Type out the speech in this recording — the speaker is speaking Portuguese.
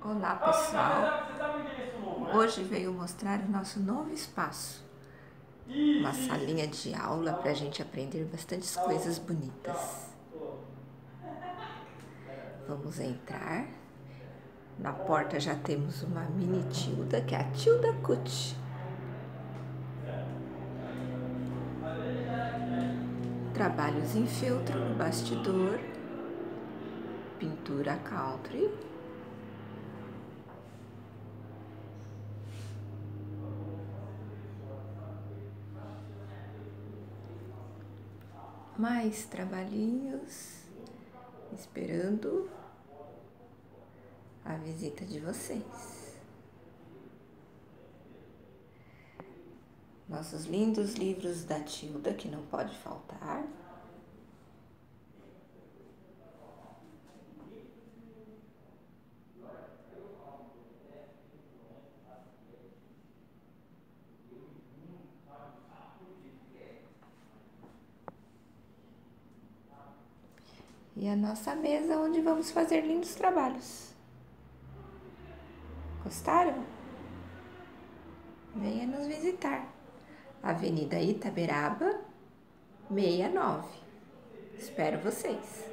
Olá pessoal, hoje veio mostrar o nosso novo espaço, uma salinha de aula para a gente aprender bastantes coisas bonitas. Vamos entrar, na porta já temos uma mini Tilda, que é a Tilda Cut. Trabalhos em feltro no bastidor, pintura country. Mais trabalhinhos, esperando a visita de vocês. Nossos lindos livros da Tilda, que não pode faltar. E a nossa mesa onde vamos fazer lindos trabalhos. Gostaram? Venha nos visitar. Avenida Itaberaba, 69. Espero vocês.